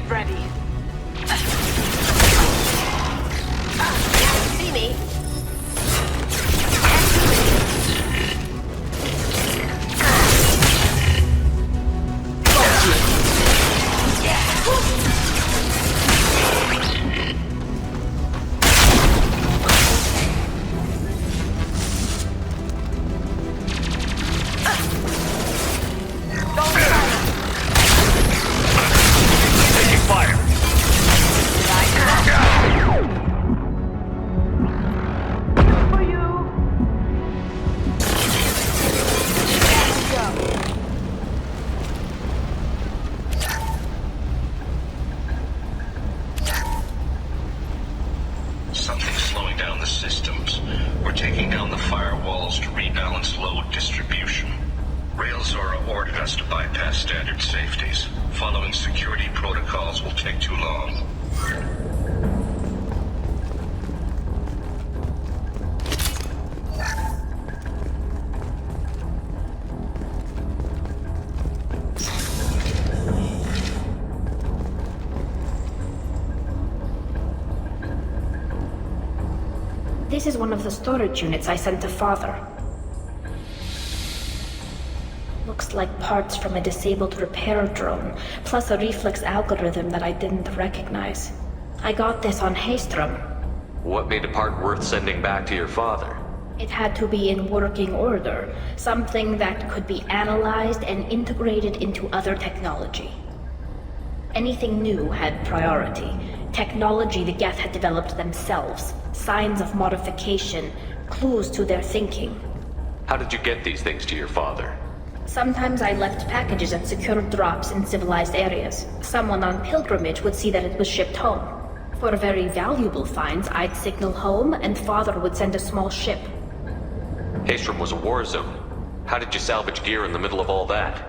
Get ready. See me? Something's slowing down the systems. We're taking down the firewalls to rebalance load distribution. Railzora ordered us to bypass standard safeties. Following security protocols will take too long. This is one of the storage units I sent to Father. Looks like parts from a disabled repair drone, plus a reflex algorithm that I didn't recognize. I got this on Haystrom. What made a part worth sending back to your father? It had to be in working order, something that could be analyzed and integrated into other technology. Anything new had priority. Technology the Geth had developed themselves, signs of modification, clues to their thinking. How did you get these things to your father? Sometimes I left packages at secure drops in civilized areas. Someone on pilgrimage would see that it was shipped home. For very valuable finds, I'd signal home and Father would send a small ship. Haystrom was a war zone. How did you salvage gear in the middle of all that?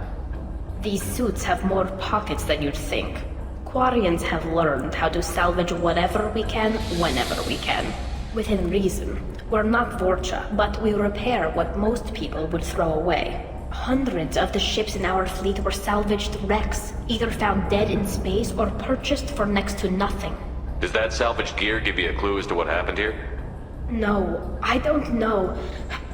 These suits have more pockets than you'd think. Quarians have learned how to salvage whatever we can, whenever we can. Within reason. We're not Vorcha, but we repair what most people would throw away. Hundreds of the ships in our fleet were salvaged wrecks, either found dead in space or purchased for next to nothing. Does that salvaged gear give you a clue as to what happened here? No, I don't know.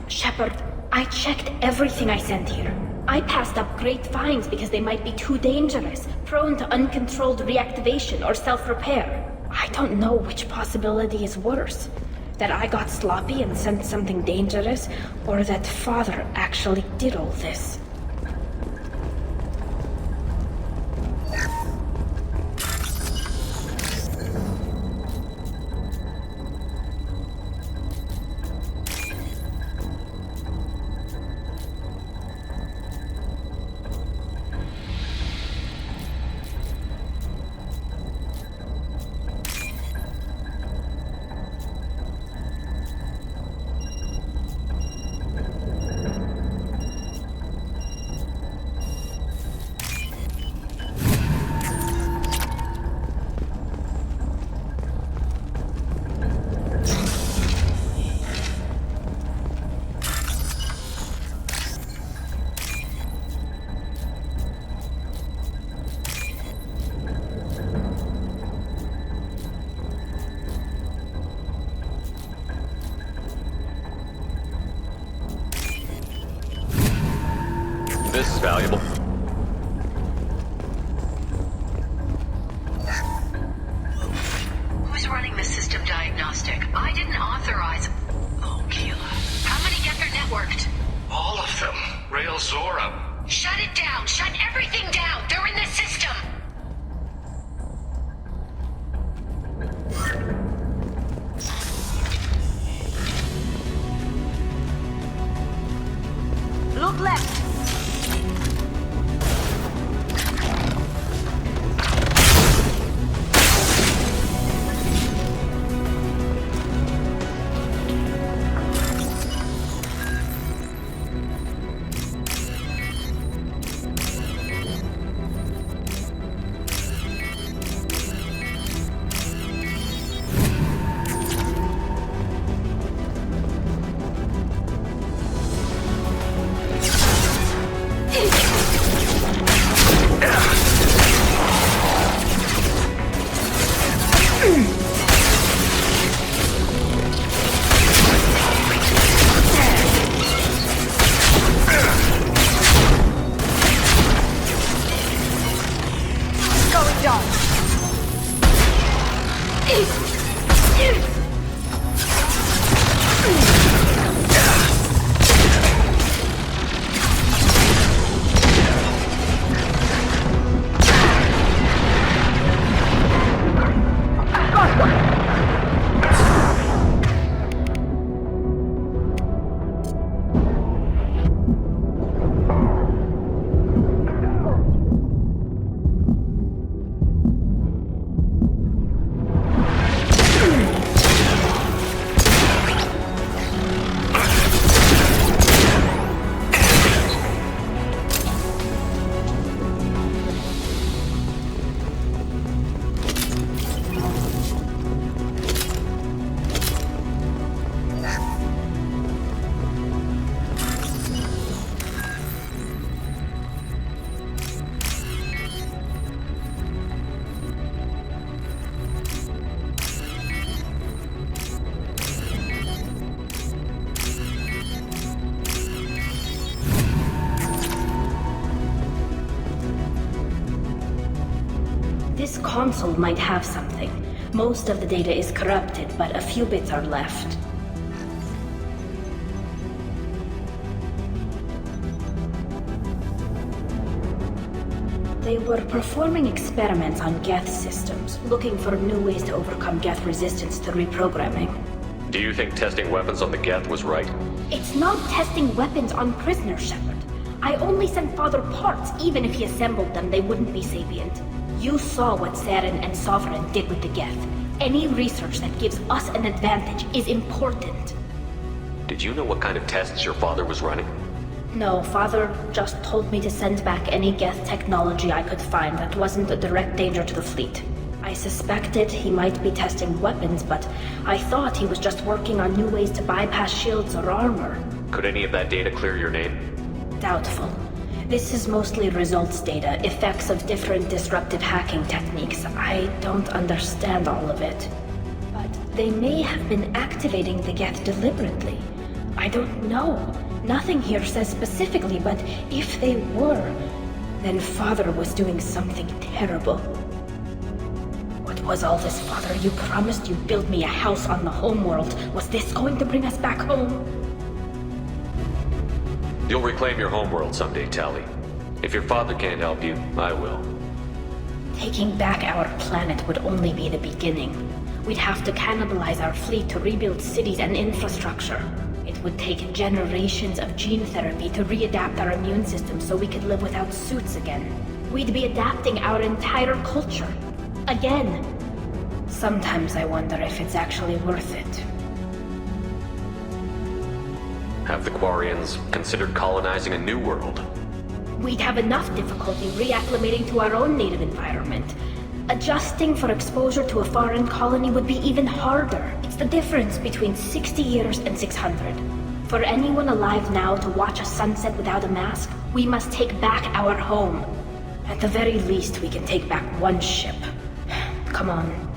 Shepard, I checked everything I sent here. I passed up great finds because they might be too dangerous, prone to uncontrolled reactivation or self-repair. I don't know which possibility is worse. That I got sloppy and sent something dangerous, or that Father actually did all this. done. This console might have something. Most of the data is corrupted, but a few bits are left. They were performing experiments on Geth systems, looking for new ways to overcome Geth resistance to reprogramming. Do you think testing weapons on the Geth was right? It's not testing weapons on prisoners, Shepard. I only sent Father parts. Even if he assembled them, they wouldn't be sapient. You saw what Saren and Sovereign did with the Geth. Any research that gives us an advantage is important. Did you know what kind of tests your father was running? No, Father just told me to send back any Geth technology I could find that wasn't a direct danger to the fleet. I suspected he might be testing weapons, but I thought he was just working on new ways to bypass shields or armor. Could any of that data clear your name? Doubtful. This is mostly results data, effects of different disruptive hacking techniques. I don't understand all of it. But they may have been activating the Geth deliberately. I don't know. Nothing here says specifically, but if they were, then Father was doing something terrible. What was all this, Father? You promised you'd build me a house on the homeworld. Was this going to bring us back home? You'll reclaim your homeworld someday, Tali. If your father can't help you, I will. Taking back our planet would only be the beginning. We'd have to cannibalize our fleet to rebuild cities and infrastructure. It would take generations of gene therapy to readapt our immune system so we could live without suits again. We'd be adapting our entire culture. Again. Sometimes I wonder if it's actually worth it. Have the Quarians considered colonizing a new world? We'd have enough difficulty reacclimating to our own native environment. Adjusting for exposure to a foreign colony would be even harder. It's the difference between 60 years and 600. For anyone alive now to watch a sunset without a mask, we must take back our home. At the very least, we can take back one ship. Come on.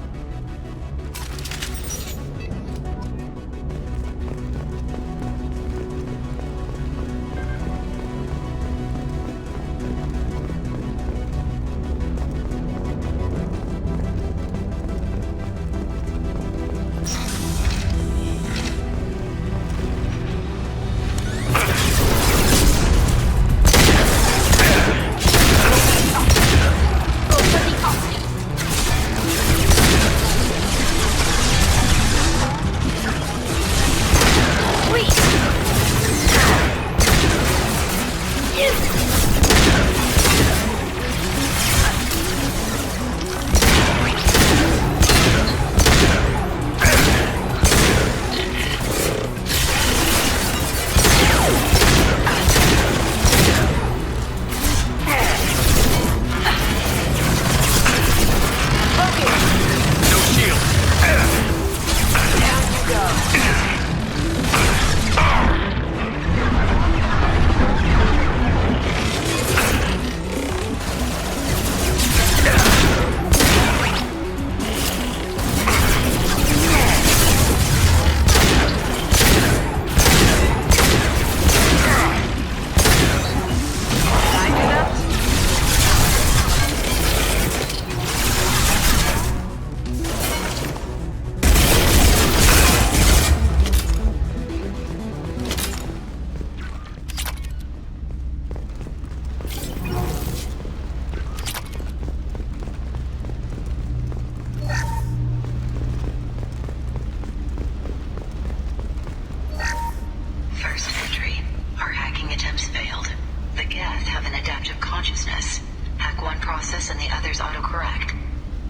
process and the others autocorrect.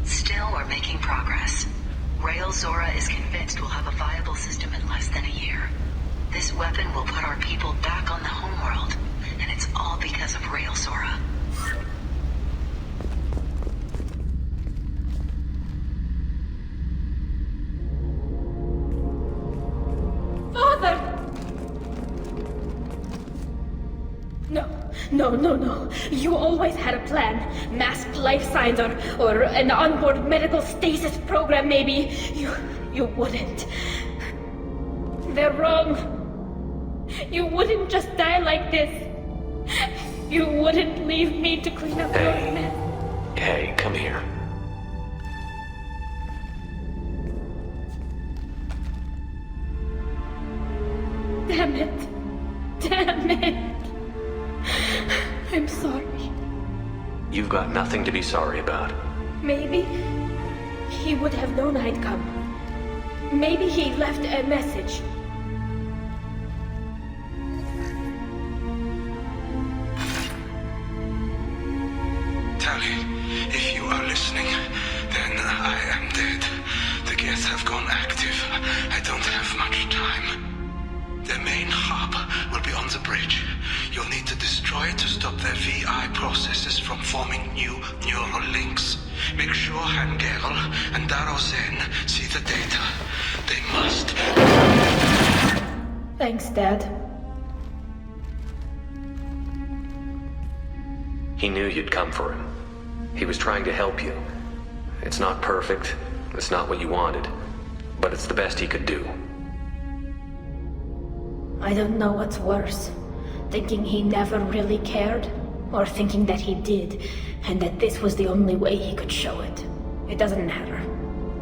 Still, we're making progress. Rael Zora is convinced we'll have a viable system in less than a year. This weapon will put our people back on the homeworld, and it's all because of Rael Zora. Father! No. You always had a plan. Masked life signs or an onboard medical stasis program, maybe. You wouldn't. They're wrong. You wouldn't just die like this. You wouldn't leave me to clean up your mess. Hey, come here. Damn it. I'm sorry. You've got nothing to be sorry about. Maybe he would have known I'd come. Maybe he left a message. Tali, if you are listening, then I am dead. The Geth have gone active. I don't have much time. The main hub will be on the bridge. You'll need to destroy it to stop their VI processes from forming new neural links. Make sure Hangerl and Daro Zen see the data. They must. Thanks, Dad. He knew you'd come for him. He was trying to help you. It's not perfect. It's not what you wanted. But it's the best he could do. I don't know what's worse. Thinking he never really cared, or thinking that he did, and that this was the only way he could show it. It doesn't matter.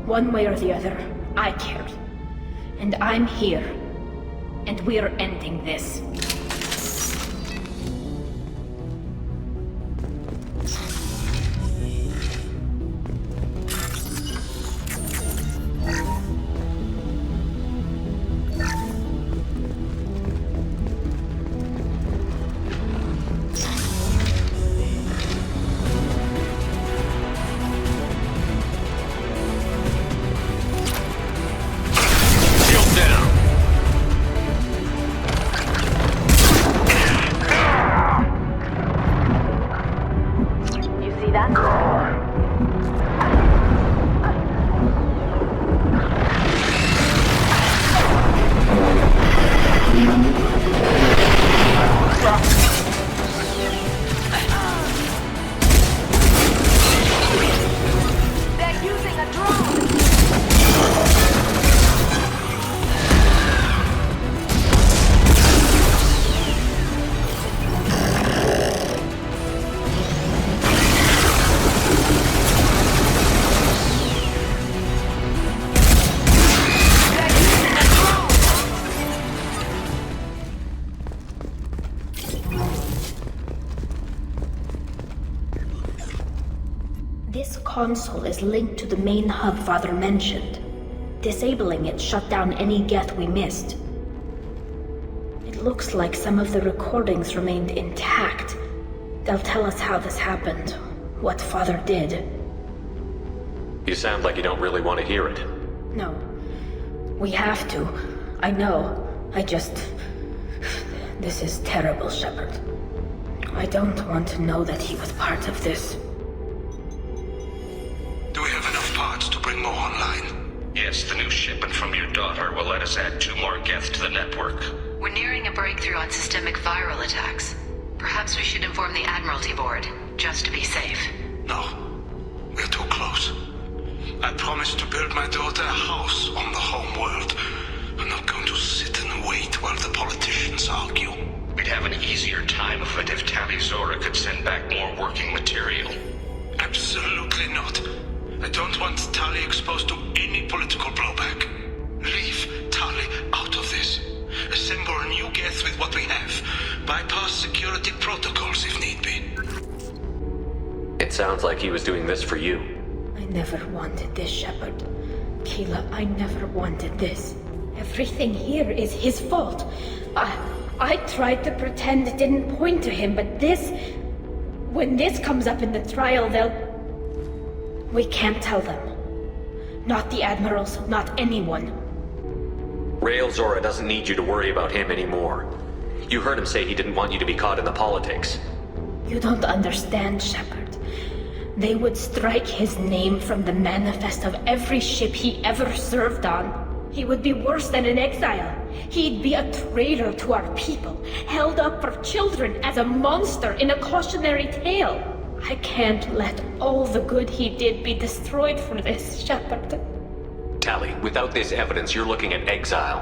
One way or the other, I cared. And I'm here. And we're ending this. This console is linked to the main hub Father mentioned. Disabling it shut down any Geth we missed. It looks like some of the recordings remained intact. They'll tell us how this happened, what Father did. You sound like you don't really want to hear it. No. We have to. I know. This is terrible, Shepard. I don't want to know that he was part of this. Do we have enough parts to bring more online? Yes, the new shipment from your daughter will let us add 2 more Geth to the network. We're nearing a breakthrough on systemic viral attacks. Perhaps we should inform the Admiralty Board, just to be safe. No. We're too close. I promised to build my daughter a house on the home world. I'm not going to sit and wait while the politicians argue. We'd have an easier time of it if Tali Zora could send back more working material. Absolutely not. I don't want Tali exposed to any political blowback. Leave Tali out of this. Assemble a new Geth with what we have. Bypass security protocols if need be. It sounds like he was doing this for you. I never wanted this, Shepard. Keela, I never wanted this. Everything here is his fault. I tried to pretend it didn't point to him, but this when this comes up in the trial, we can't tell them. Not the admirals, not anyone. Rael Zora doesn't need you to worry about him anymore. You heard him say he didn't want you to be caught in the politics. You don't understand, Shepard. They would strike his name from the manifest of every ship he ever served on. He would be worse than an exile. He'd be a traitor to our people, held up for children as a monster in a cautionary tale. I can't let all the good he did be destroyed for this, Shepard. Tali, without this evidence, you're looking at exile.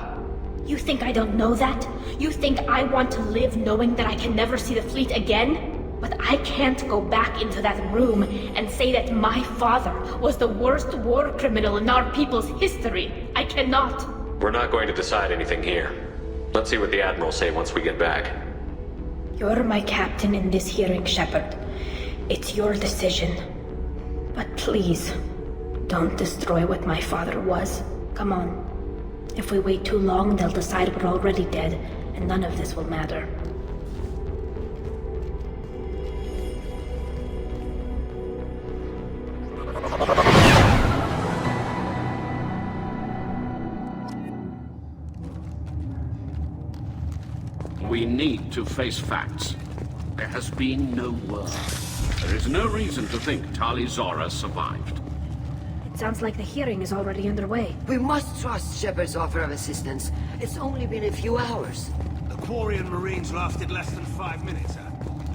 You think I don't know that? You think I want to live knowing that I can never see the fleet again? But I can't go back into that room and say that my father was the worst war criminal in our people's history. I cannot. We're not going to decide anything here. Let's see what the Admirals say once we get back. You're my captain in this hearing, Shepard. It's your decision. But please, don't destroy what my father was. Come on. If we wait too long, they'll decide we're already dead, and none of this will matter. We need to face facts. There has been no word. There is no reason to think Tali Zora survived. It sounds like the hearing is already underway. We must trust Shepard's offer of assistance. It's only been a few hours. The Quarian Marines lasted less than 5 minutes, huh?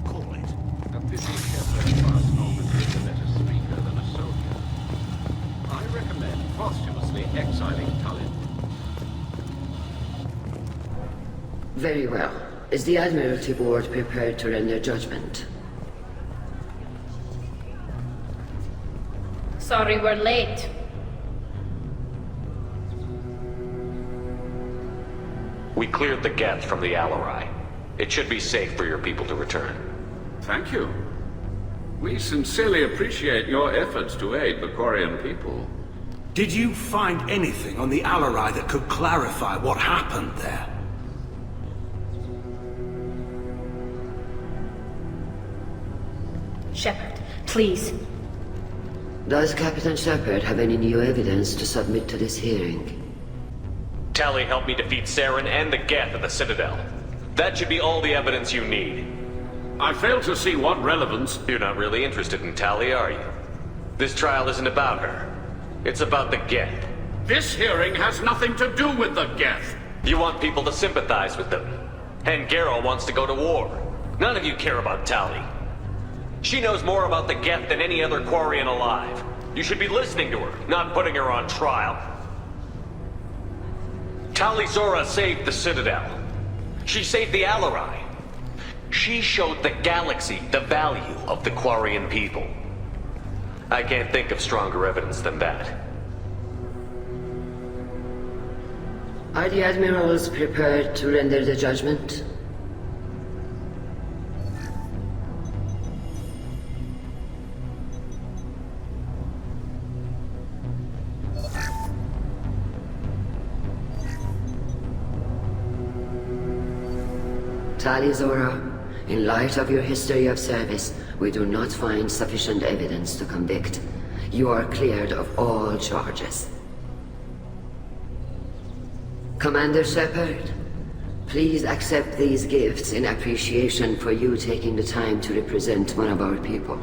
Call it. A pity Shepard was normally a better speaker than a soldier. I recommend posthumously exiling Tali. Very well. Is the Admiralty Board prepared to render judgment? Sorry we're late. We cleared the Geth from the Alarai. It should be safe for your people to return. Thank you. We sincerely appreciate your efforts to aid the Quarian people. Did you find anything on the Alarai that could clarify what happened there? Shepard, please. Does Captain Shepard have any new evidence to submit to this hearing? Tali helped me defeat Saren and the Geth at the Citadel. That should be all the evidence you need. I fail to see what relevance... You're not really interested in Tali, are you? This trial isn't about her. It's about the Geth. This hearing has nothing to do with the Geth. You want people to sympathize with them. And Garrow wants to go to war. None of you care about Tali. She knows more about the Geth than any other Quarian alive. You should be listening to her, not putting her on trial. Tali Zora saved the Citadel. She saved the Alarai. She showed the galaxy the value of the Quarian people. I can't think of stronger evidence than that. Are the Admirals prepared to render the judgment? Tali Zora, in light of your history of service, we do not find sufficient evidence to convict. You are cleared of all charges. Commander Shepard, please accept these gifts in appreciation for you taking the time to represent one of our people.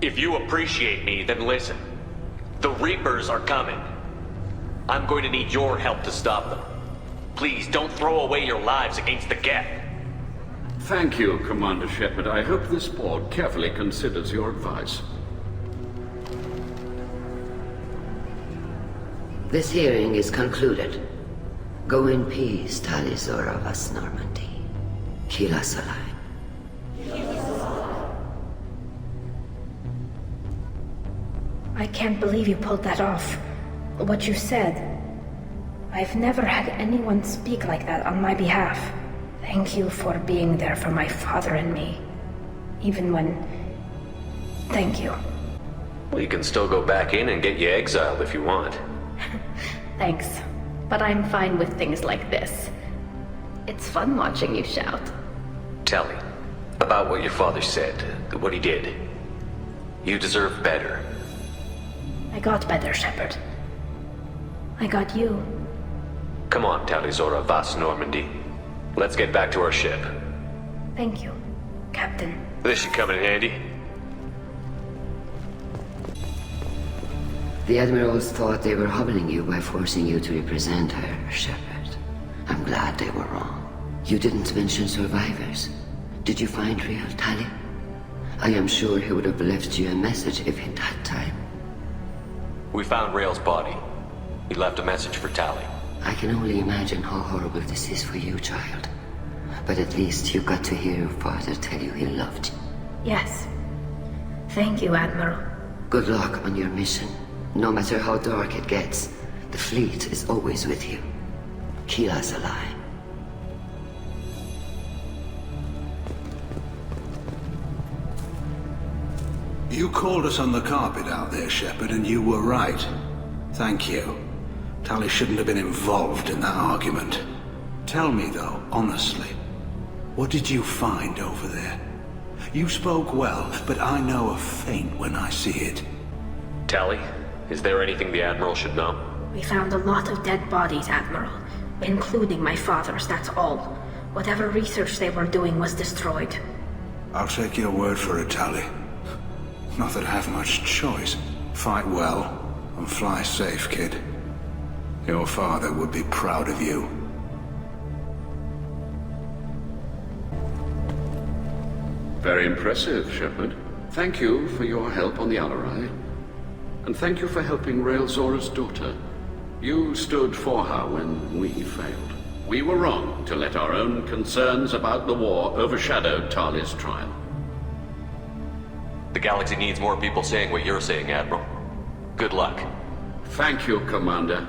If you appreciate me, then listen. The Reapers are coming. I'm going to need your help to stop them. Please, don't throw away your lives against the Geth. Thank you, Commander Shepard. I hope this board carefully considers your advice. This hearing is concluded. Go in peace, Tali Zora Vas Normandy. Kila Salai. I can't believe you pulled that off. What you said. I've never had anyone speak like that on my behalf. Thank you for being there for my father and me. Even when... Thank you. Well, you can still go back in and get you exiled if you want. Thanks. But I'm fine with things like this. It's fun watching you shout. Tali, About what your father said, what he did. You deserve better. I got better, Shepard. I got you. Come on, Tali'Zorah Vas Normandy. Let's get back to our ship. Thank you, Captain. This should come in handy. The Admirals thought they were humbling you by forcing you to represent her, Shepard. I'm glad they were wrong. You didn't mention survivors. Did you find real Tali? I am sure he would have left you a message if he'd had time. We found Rael's body. He left a message for Tali. I can only imagine how horrible this is for you, child. But at least you got to hear your father tell you he loved you. Yes. Thank you, Admiral. Good luck on your mission. No matter how dark it gets, the fleet is always with you. Keep us alive. You called us on the carpet out there, Shepard, and you were right. Thank you. Tali shouldn't have been involved in that argument. Tell me, though, honestly, what did you find over there? You spoke well, but I know a feint when I see it. Tali, is there anything the Admiral should know? We found a lot of dead bodies, Admiral. Including my father's, that's all. Whatever research they were doing was destroyed. I'll take your word for it, Tali. Not that I have much choice. Fight well, and fly safe, kid. Your father would be proud of you. Very impressive, Shepard. Thank you for your help on the Alarai. And thank you for helping Rael Zora's daughter. You stood for her when we failed. We were wrong to let our own concerns about the war overshadow Tali's trial. The galaxy needs more people saying what you're saying, Admiral. Good luck. Thank you, Commander.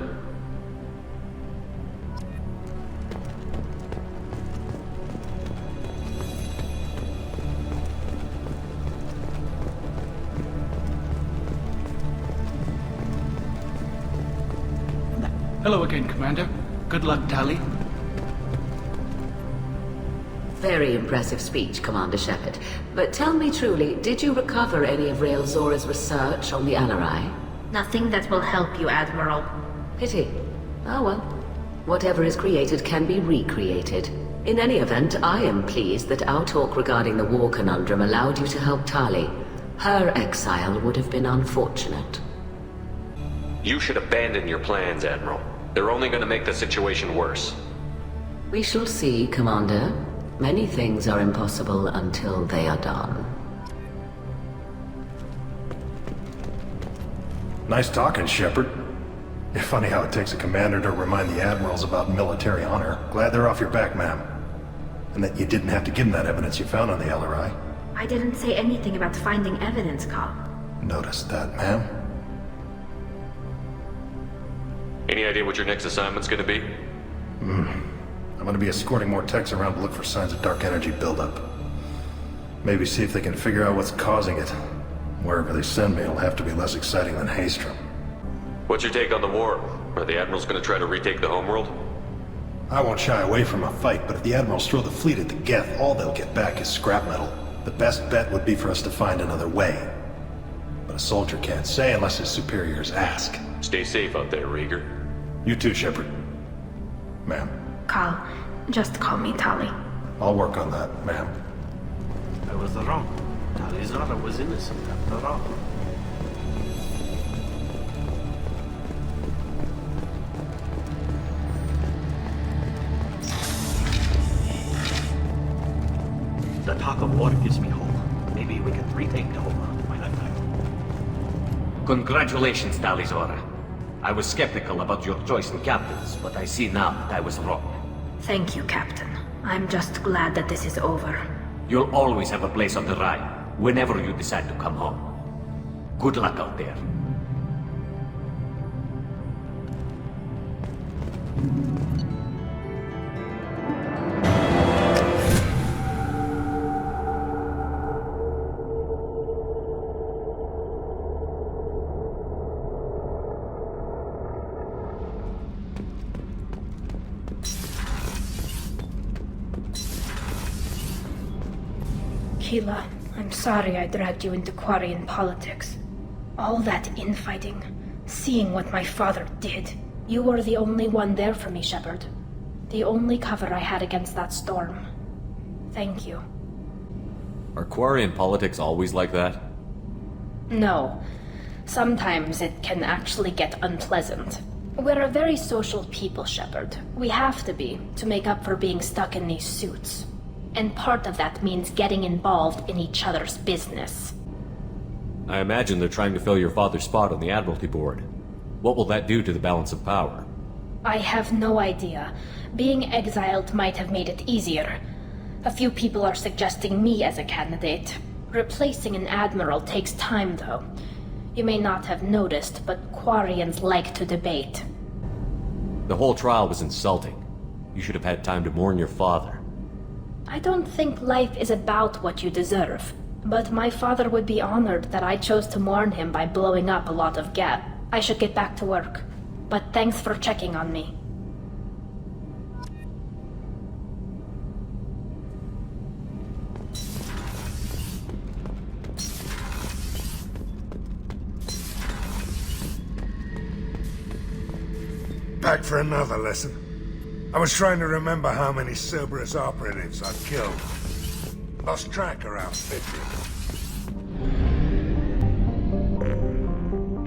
Hello again, Commander. Good luck, Tali. Very impressive speech, Commander Shepard. But tell me truly, did you recover any of Rael Zora's research on the Alarai? Nothing that will help you, Admiral. Pity. Oh well. Whatever is created can be recreated. In any event, I am pleased that our talk regarding the war conundrum allowed you to help Tali. Her exile would have been unfortunate. You should abandon your plans, Admiral. They're only going to make the situation worse. We shall see, Commander. Many things are impossible until they are done. Nice talking, Shepard. It's funny how it takes a commander to remind the admirals about military honor. Glad they're off your back, ma'am. And that you didn't have to give them that evidence you found on the LRI. I didn't say anything about finding evidence, Carl. Noticed that, ma'am. Any idea what your next assignment's gonna be? I'm gonna be escorting more techs around to look for signs of dark energy buildup. Maybe see if they can figure out what's causing it. Wherever they send me, it'll have to be less exciting than Haystrom. What's your take on the war? Are the Admirals gonna try to retake the homeworld? I won't shy away from a fight, but if the Admirals throw the fleet at the Geth, all they'll get back is scrap metal. The best bet would be for us to find another way. But a soldier can't say unless his superiors ask. Stay safe out there, Rieger. You too, Shepard. Ma'am. Carl, just call me Tali. I'll work on that, ma'am. I was wrong. Tali'Zorah was innocent after all. The talk of war gives me hope. Maybe we can retake the homeworld in my lifetime. Congratulations, Tali'Zorah. I was skeptical about your choice in captains, but I see now that I was wrong. Thank you, Captain. I'm just glad that this is over. You'll always have a place on the ride, whenever you decide to come home. Good luck out there. Hila, I'm sorry I dragged you into Quarian politics. All that infighting, seeing what my father did. You were the only one there for me, Shepard. The only cover I had against that storm. Thank you. Are Quarian politics always like that? No. Sometimes it can actually get unpleasant. We're a very social people, Shepard. We have to be, to make up for being stuck in these suits. And part of that means getting involved in each other's business. I imagine they're trying to fill your father's spot on the Admiralty Board. What will that do to the balance of power? I have no idea. Being exiled might have made it easier. A few people are suggesting me as a candidate. Replacing an admiral takes time, though. You may not have noticed, but Quarians like to debate. The whole trial was insulting. You should have had time to mourn your father. I don't think life is about what you deserve. But my father would be honored that I chose to mourn him by blowing up a lot of Geth. I should get back to work. But thanks for checking on me. Back for another lesson. I was trying to remember how many Cerberus operatives I've killed. Lost track around 50.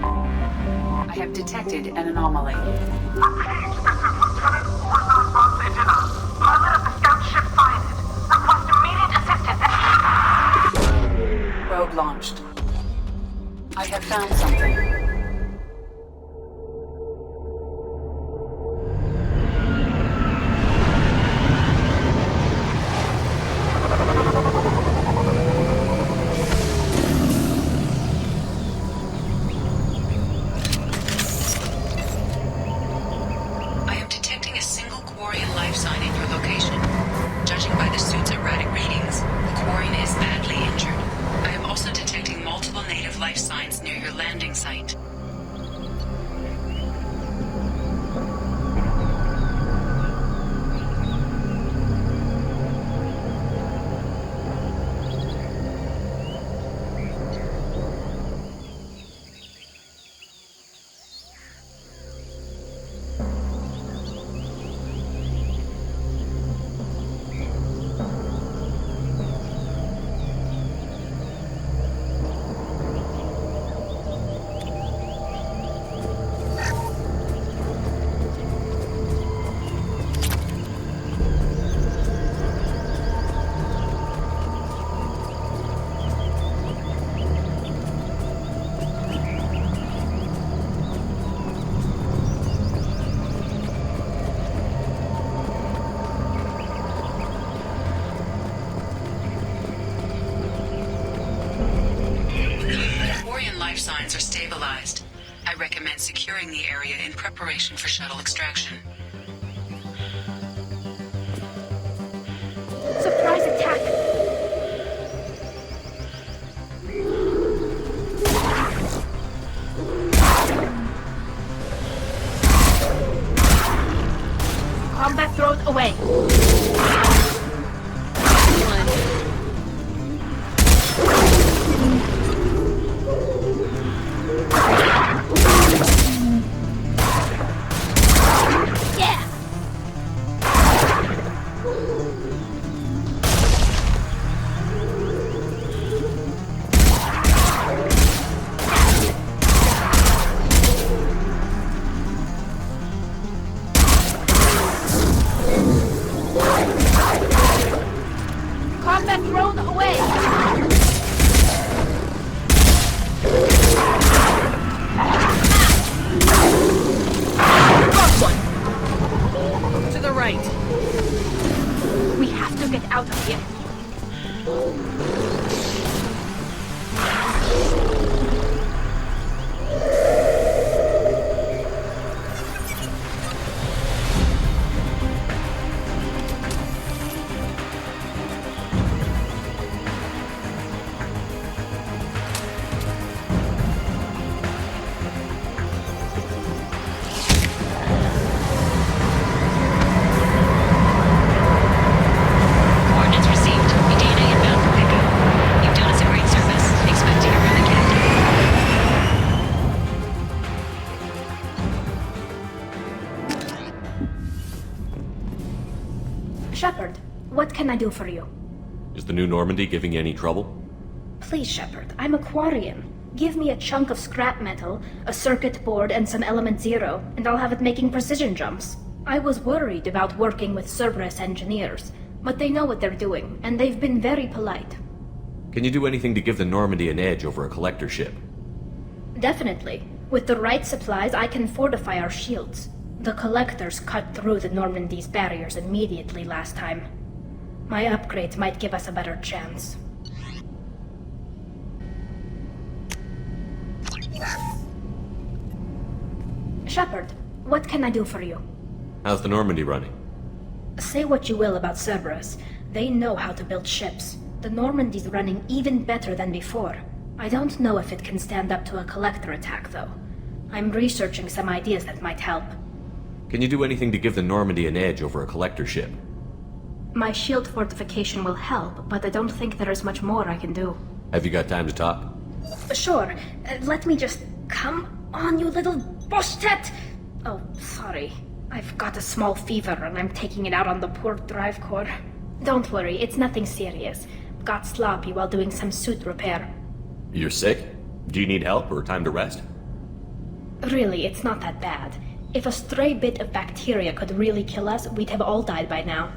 I have detected an anomaly. Probe launched. I have found something. Signs are stabilized. I recommend securing the area in preparation for shuttle extraction. Surprise attack! Combat thrown away. can I do for you? Is the new Normandy giving you any trouble? Please, Shepard, I'm a Quarian. Give me a chunk of scrap metal, a circuit board, and some Element Zero, and I'll have it making precision jumps. I was worried about working with Cerberus engineers, but they know what they're doing, and they've been very polite. Can you do anything to give the Normandy an edge over a collector ship? Definitely. With the right supplies, I can fortify our shields. The Collectors cut through the Normandy's barriers immediately last time. My upgrades might give us a better chance. Shepard, what can I do for you? How's the Normandy running? Say what you will about Cerberus. They know how to build ships. The Normandy's running even better than before. I don't know if it can stand up to a Collector attack, though. I'm researching some ideas that might help. Can you do anything to give the Normandy an edge over a collector ship? My shield fortification will help, but I don't think there is much more I can do. Have you got time to talk? Sure. Let me just... Come on, you little boshtet! Oh, sorry. I've got a small fever and I'm taking it out on the poor drive core. Don't worry, it's nothing serious. Got sloppy while doing some suit repair. You're sick? Do you need help or time to rest? Really, it's not that bad. If a stray bit of bacteria could really kill us, we'd have all died by now.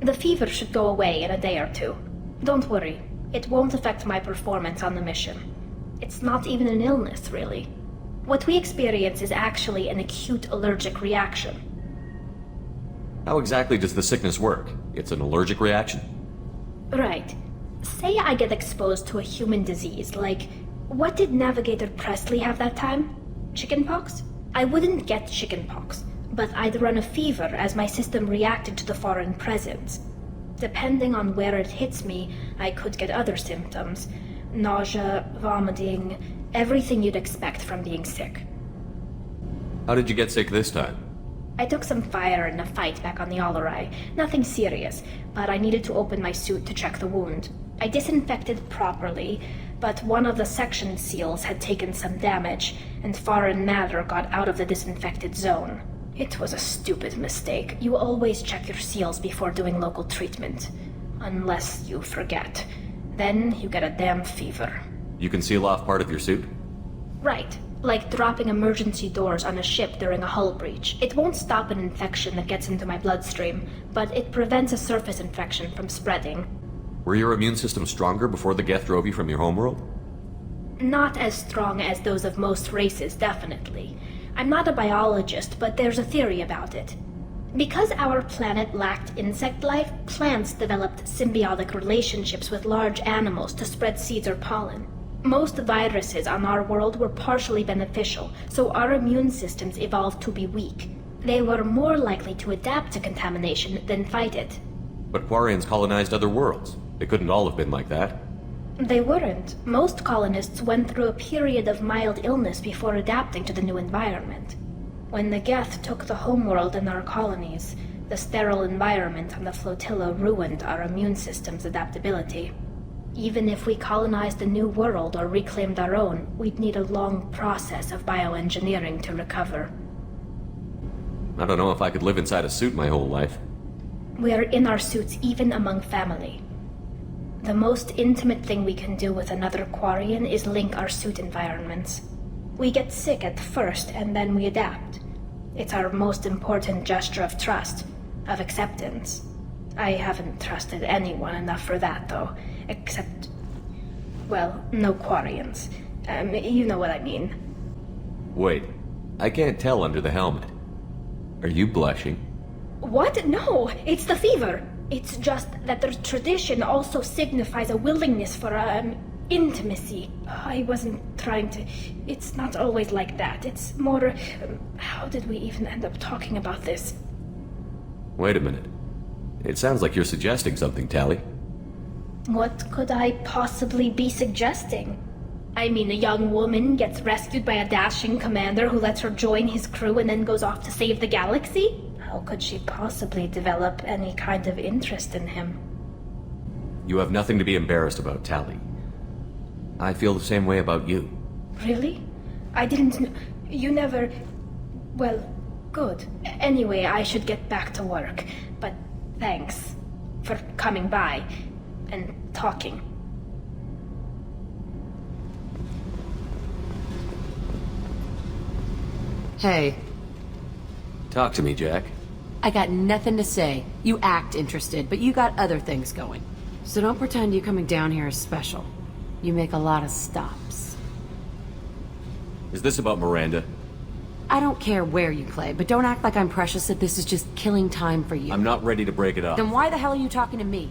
The fever should go away in a day or two. Don't worry, it won't affect my performance on the mission. It's not even an illness, really. What we experience is actually an acute allergic reaction. How exactly does the sickness work? It's an allergic reaction? Right. Say I get exposed to a human disease, like... What did Navigator Presley have that time? Chickenpox? I wouldn't get chickenpox, but I'd run a fever as my system reacted to the foreign presence. Depending on where it hits me, I could get other symptoms. Nausea, vomiting, everything you'd expect from being sick. How did you get sick this time? I took some fire in a fight back on the Alarai. Nothing serious, but I needed to open my suit to check the wound. I disinfected properly, but one of the section seals had taken some damage, and foreign matter got out of the disinfected zone. It was a stupid mistake. You always check your seals before doing local treatment. Unless you forget. Then you get a damn fever. You can seal off part of your suit? Right. Like dropping emergency doors on a ship during a hull breach. It won't stop an infection that gets into my bloodstream, but it prevents a surface infection from spreading. Were your immune system stronger before the Geth drove you from your homeworld? Not as strong as those of most races, definitely. I'm not a biologist, but there's a theory about it. Because our planet lacked insect life, plants developed symbiotic relationships with large animals to spread seeds or pollen. Most viruses on our world were partially beneficial, so our immune systems evolved to be weak. They were more likely to adapt to contamination than fight it. But Quarians colonized other worlds. They couldn't all have been like that. They weren't. Most colonists went through a period of mild illness before adapting to the new environment. When the Geth took the homeworld and our colonies, the sterile environment on the flotilla ruined our immune system's adaptability. Even if we colonized a new world or reclaimed our own, we'd need a long process of bioengineering to recover. I don't know if I could live inside a suit my whole life. We're in our suits even among family. The most intimate thing we can do with another Quarian is link our suit environments. We get sick at first, and then we adapt. It's our most important gesture of trust, of acceptance. I haven't trusted anyone enough for that, though. Except... well, no Quarians. You know what I mean. Wait, I can't tell under the helmet. Are you blushing? What? No, it's the fever. It's just that the tradition also signifies a willingness for, intimacy. I wasn't trying to... It's not always like that. It's more... how did we even end up talking about this? Wait a minute. It sounds like you're suggesting something, Tali. What could I possibly be suggesting? I mean, a young woman gets rescued by a dashing commander who lets her join his crew and then goes off to save the galaxy? How could she possibly develop any kind of interest in him? You have nothing to be embarrassed about, Tali. I feel the same way about you. Really? I didn't know... You never... Well, good. Anyway, I should get back to work. But thanks for coming by and talking. Hey, Talk to me, Jack. I got nothing to say. You act interested, but you got other things going. So don't pretend you coming down here is special. You make a lot of stops. Is this about Miranda? I don't care where you play, but don't act like I'm precious if this is just killing time for you. I'm not ready to break it up. Then why the hell are you talking to me?